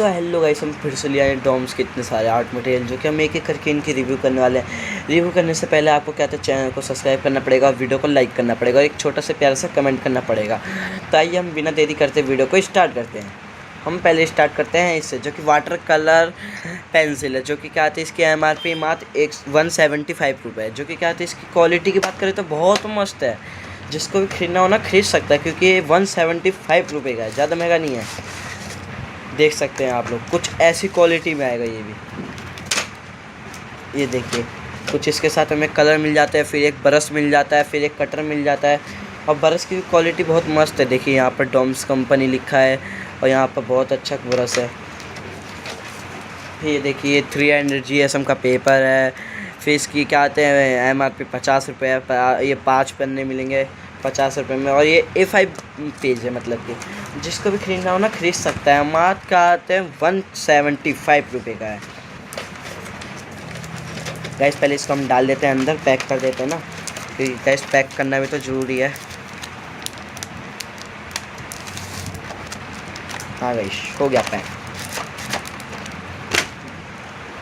तो hello guys, हम फिर से ले आए डॉम्स के इतने सारे आर्ट मटेरियल जो कि हम एक एक करके इनकी रिव्यू करने वाले हैं। रिव्यू करने से पहले आपको क्या था, चैनल को सब्सक्राइब करना पड़ेगा, वीडियो को लाइक करना पड़ेगा और एक छोटा सा प्यारा सा कमेंट करना पड़ेगा। तो आइए हम बिना देरी करते वीडियो को स्टार्ट करते हैं। हम पहले स्टार्ट करते हैं इससे, जो कि वाटर कलर पेंसिल है, जो कि क्या आती है इसकी MRP मात्र 175 रुपये है। जो कि क्या आती है इसकी क्वालिटी की बात करें तो बहुत मस्त है। जिसको भी खरीदना हो ना खरीद सकता है, क्योंकि ये 175 रुपये का है, ज़्यादा महंगा नहीं है। देख सकते हैं आप लोग, कुछ ऐसी क्वालिटी में आएगा ये भी। ये देखिए, कुछ इसके साथ हमें कलर मिल जाता है, फिर एक ब्रश मिल जाता है, फिर एक कटर मिल जाता है। और ब्रश की क्वालिटी बहुत मस्त है। देखिए यहाँ पर डॉम्स कंपनी लिखा है और यहाँ पर बहुत अच्छा ब्रश है। ये देखिए 300 GSM का पेपर है। फिर इसकी क्या आते हैं MRP 50 रुपये है। ये 5 पन्ने मिलेंगे 50 रुपये में। और ये A5 पेज है, मतलब कि जिसको भी खरीदना हो ना खरीद सकता है। मात्र का आते हैं 175 रुपये का है। गैस पहले इसको हम डाल देते हैं अंदर, पैक कर देते हैं ना, फिर गैस पैक करना भी तो ज़रूरी है। हाँ गैस, हो गया पैक।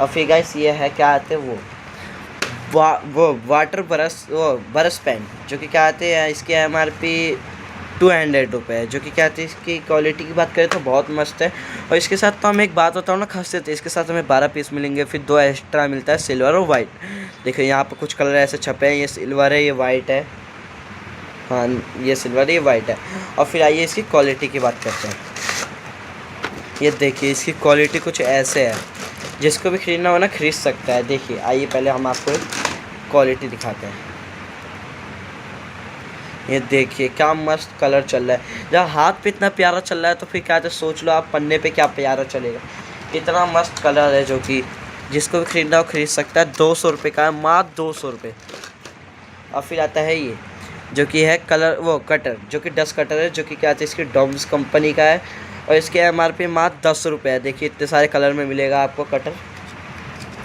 और फिर गैस ये है क्या आते हैं वो वाटर ब्रश, वो ब्रश पेन, जो कि क्या आते हैं इसकी MRP 200 रुपये है। जो कि क्या आती है इसकी क्वालिटी की बात करें तो बहुत मस्त है। और इसके साथ तो हम एक बात बताऊँ ना, खासियत है इसके साथ हमें 12 पीस मिलेंगे, फिर 2 एक्स्ट्रा मिलता है सिल्वर और वाइट। देखिए यहाँ पर कुछ कलर ऐसे छपे हैं, ये सिल्वर है, ये वाइट है। हाँ, ये सिल्वर है, ये वाइट है। और फिर आइए इसकी क्वालिटी की बात करते हैं। ये देखिए इसकी क्वालिटी कुछ ऐसे है, जिसको भी खरीदना हो ना खरीद सकता है। देखिए आइए पहले हम आपको क्वालिटी दिखाते हैं। ये देखिए क्या मस्त कलर चल रहा है। जब हाथ पे इतना प्यारा चल रहा है तो फिर क्या है, सोच लो आप पन्ने पे क्या प्यारा चलेगा। इतना मस्त कलर है, जो कि जिसको भी खरीदना हो खरीद सकता है। 200 रुपये का है, मात्र 200 रुपये। और फिर आता है ये, जो कि है कलर वो कटर, जो कि डस्ट कटर है, जो कि क्या आता है इसकी डॉम्स कंपनी का है। और इसके MRP मात्र 10 रुपये है। देखिए इतने सारे कलर में मिलेगा आपको कटर।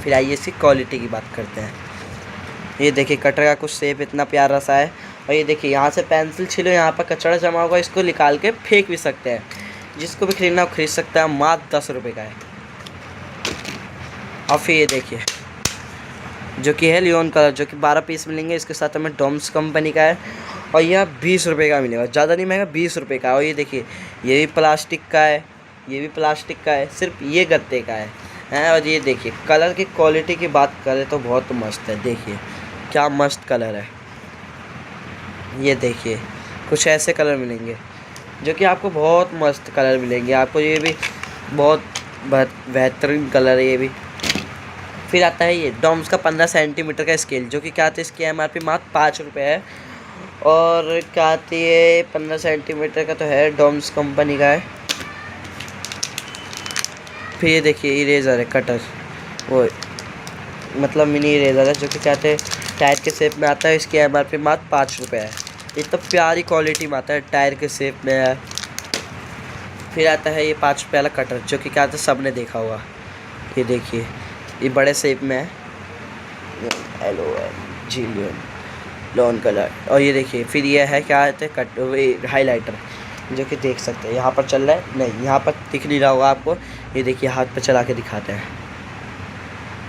फिर आइए इसकी क्वालिटी की बात करते हैं। ये देखिए कटर का कुछ शेप इतना प्यारा सा है। और ये देखिए यहाँ से पेंसिल छिलो, यहाँ पर कचरा जमा होगा, इसको निकाल के फेंक भी सकते हैं। जिसको भी खरीदना हो खरीद सकता है, मात्र 10 रुपये का है। और फिर ये देखिए, जो कि है लियोन कलर, जो कि 12 पीस मिलेंगे। इसके साथ हमें डॉम्स कंपनी का है और यह 20 रुपये का मिलेगा, ज़्यादा नहीं महंगा, 20 रुपये का। और ये देखिए ये भी प्लास्टिक का है, ये भी प्लास्टिक का है, सिर्फ ये गत्ते का है। और ये देखिए कलर की क्वालिटी की बात करें तो बहुत मस्त है। देखिए क्या मस्त कलर है। ये देखिए कुछ ऐसे कलर मिलेंगे, जो कि आपको बहुत मस्त कलर मिलेंगे आपको। ये भी बहुत बेहतरीन कलर है ये भी। फिर आता है ये डॉम्स का 15 सेंटीमीटर का स्केल, जो कि क्या आती है इसकी MRP मात्र 5 रुपये है। और क्या आती है 15 सेंटीमीटर का तो है, डॉम्स कंपनी का है। फिर ये देखिए इरेज़र है, कटर, वो मतलब मिनी इरेज़र है, जो कि क्या आते हैं टायर के शेप में आता है। इसकी MRP मात्र 5 रुपये है। ये तो प्यारी क्वालिटी में आता है, टायर के शेप में है। फिर आता है ये 5 रुपये वाला कटर, जो कि क्या आता है सबने देखा होगा। ये देखिए ये बड़े शेप में है, LON लॉन कलर। और ये देखिए फिर ये है क्या आते हैं कट हाईलाइटर, जो कि देख सकते हैं यहाँ पर चल रहा है, नहीं यहाँ पर दिख नहीं रहा होगा आपको। ये देखिए हाथ पर चला के दिखाते हैं।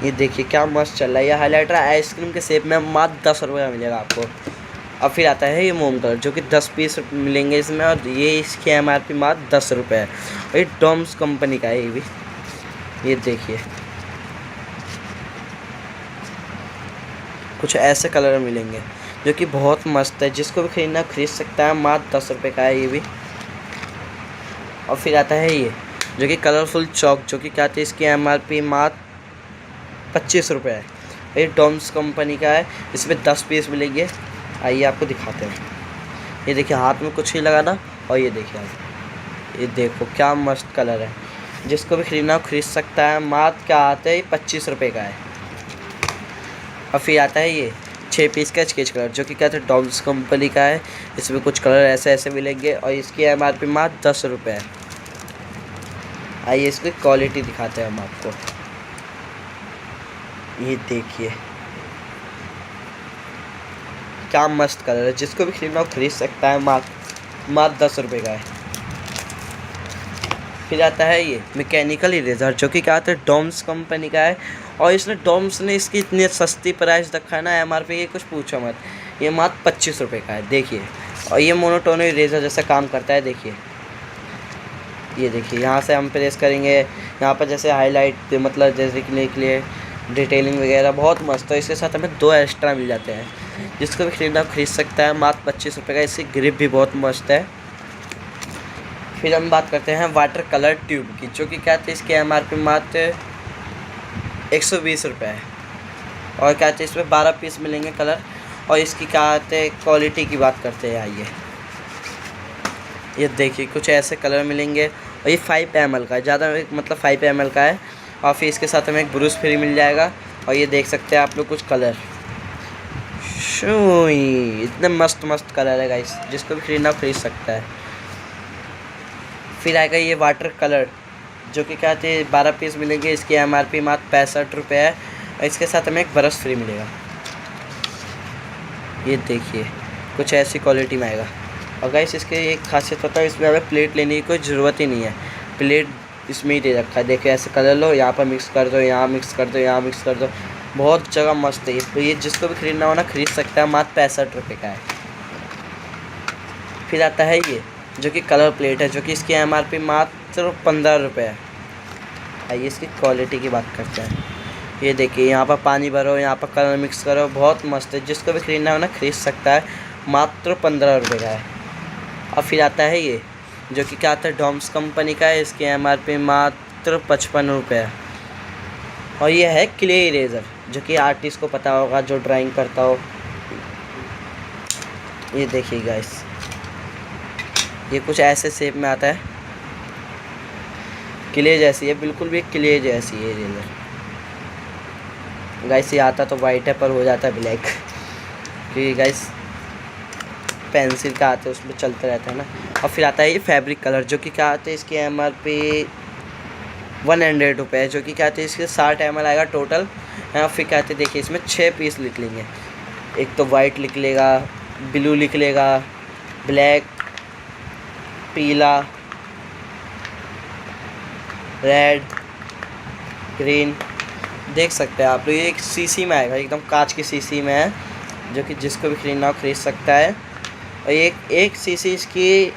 ये देखिए क्या मस्त चल रहा है। ये हाईलाइटर आइसक्रीम के शेप में मात्र 10 रुपये का मिलेगा आपको। और फिर आता है ये मोम कलर, जो कि 10 पीस मिलेंगे इसमें, और ये इसकी MRP मात्र 10 रुपये है। और ये डॉम्स कंपनी का है ये भी। ये देखिए कुछ ऐसे कलर मिलेंगे, जो कि बहुत मस्त है। जिसको भी खरीदना खरीद सकता है, मात्र 10 रुपये का है ये भी। और फिर आता है ये, जो कि कलरफुल चौक, जो कि क्या आती है इसकी MRP मात्र 25 रुपये है। ये डॉम्स कंपनी का है, इसमें 10 पीस मिलेंगे। आइए आपको दिखाते हैं। ये देखिए हाथ में कुछ ही लगाना, और ये देखिए आप, ये देखो क्या मस्त कलर है। जिसको भी खरीदना हो खरीद सकता है, मात्र क्या आता है 25 रुपये का है। और फिर आता है ये 6 पीस का स्केच कलर, जो कि क्या था डॉम्स कंपनी का है। इसमें कुछ कलर ऐसे ऐसे मिलेंगे, और इसकी MRP मात्र 10 रुपये है। आइए इसकी क्वालिटी दिखाते हैं हम आपको। ये देखिए क्या मस्त कलर है। जिसको भी खरीदना हो खरीद सकता है, मात्र 10 रुपये का है। फिर आता है ये मैकेनिकल इरेज़र, जो कि क्या आता है डॉम्स कंपनी का है। और इसने डॉम्स ने इसकी इतनी सस्ती प्राइस रखा है ना, MRP की कुछ पूछो मत। ये मात्र 25 रुपये का है, देखिए। और ये मोनोटोन इरेज़र जैसा काम करता है, देखिए। ये देखिए, यहाँ से हम प्रेस करेंगे, यहाँ पर जैसे हाईलाइट मतलब जैसे के लिए डिटेलिंग वगैरह बहुत मस्त है। इसके साथ हमें 2 एक्स्ट्रा मिल जाते हैं, जिसको भी खरीदना खरीद सकता है, मात्र 25 रुपये का। इसकी ग्रिप भी बहुत मस्त है। फिर हम बात करते हैं वाटर कलर ट्यूब की, जो कि क्या थे इसकी MRP मात्र 120 रुपये है। और क्या थे इसमें 12 पीस मिलेंगे कलर। और इसकी क्या आते हैं क्वालिटी की बात करते हैं, आइए। ये देखिए कुछ ऐसे कलर मिलेंगे। और ये 5 ml का है, ज़्यादा मतलब 5 ml का है। और फिर इसके साथ हमें एक ब्रूश फ्री मिल जाएगा। और ये देख सकते हैं आप लोग कुछ कलर, इतने मस्त मस्त कलर है गाइस, जिसको भी खरीदना खरीद सकता है। फिर आएगा ये वाटर कलर, जो कि क्या थे 12 पीस मिलेंगे। इसकी MRP मात्र 65 रुपये है। और इसके साथ हमें एक ब्रश फ्री मिलेगा। ये देखिए कुछ ऐसी क्वालिटी में आएगा। और गाइस इसकी एक खासियत होता है, इसमें हमें प्लेट लेने की कोई ज़रूरत ही नहीं है, प्लेट इसमें ही दे रखा है। देखिए ऐसे कलर लो, यहाँ पर मिक्स कर दो, यहाँ मिक्स कर दो, यहाँ मिक्स कर दो, बहुत जगह मस्त है। तो ये जिसको भी खरीदना हो ना खरीद सकता है, मात्र 65 रुपये का है। फिर आता है ये जो कि कलर प्लेट है, जो कि इसकी MRP मात्र 15 रुपये है। आइए इसकी क्वालिटी की बात करते हैं। ये देखिए यहाँ पर पानी भरो, यहाँ पर कलर मिक्स करो, बहुत मस्त है। जिसको भी खरीदना हो ना खरीद सकता है, मात्र 15 रुपये का है। और फिर आता है ये जो कि क्या आता है डॉम्स कंपनी का है। इसकी MRP मात्र 55 रुपये है। और ये है क्ले इरेज़र, जो कि आर्टिस्ट को पता होगा, जो ड्राइंग करता हो। ये देखिए गाइस, ये कुछ ऐसे शेप में आता है, क्ले जैसी है, बिल्कुल भी क्ले जैसी है इरेज़र गाइस। ये आता तो वाइट है पर हो जाता है ब्लैक, क्योंकि गाइस पेंसिल का आता है उसमें चलता रहता है ना। और फिर आता है ये फैब्रिक कलर, जो कि क्या आते हैं इसकी MRP 100 रुपये है। जो कि क्या आते हैं इसके 60 ml आएगा टोटल। और फिर क्या आते हैं देखिए इसमें 6 पीस लिख लेंगे। एक तो वाइट लिख लेगा, ब्लू लिख लेगा, ब्लैक, पीला, रेड, ग्रीन, देख सकते हैं आप लोग। ये एक शीशी में आएगा, एकदम कांच की शीशी में है, जो कि जिसको भी खरीदना हो खरीद सकता है। और एक शीशी इसकी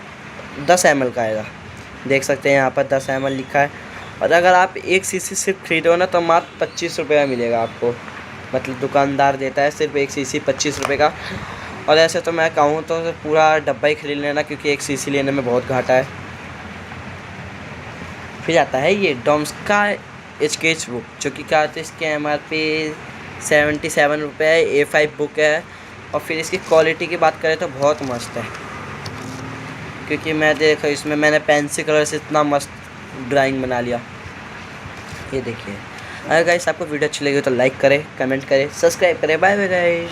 10 ml का आएगा, देख सकते हैं यहाँ पर 10 ml लिखा है। और अगर आप एक शीशी सिर्फ खरीदो ना तो मात्र 25 रुपये का मिलेगा आपको, मतलब दुकानदार देता है सिर्फ एक शीशी 25 रुपये का। और ऐसे तो मैं कहूँ तो पूरा डब्बा ही खरीद लेना, क्योंकि एक शीशी लेने में बहुत घाटा है। फिर आता है ये डॉम्स का स्केच बुक, जो कि क्या होता है इसकी MRP 77 रुपये है। A5 बुक है। और फिर इसकी क्वालिटी की बात करें तो बहुत मस्त है, क्योंकि मैं देखा इसमें मैंने पेंसिल कलर से इतना मस्त ड्राइंग बना लिया। ये देखिए। अगर गाइस आपको वीडियो अच्छी लगी तो लाइक करें, कमेंट करें, सब्सक्राइब करें। Bye bye guys.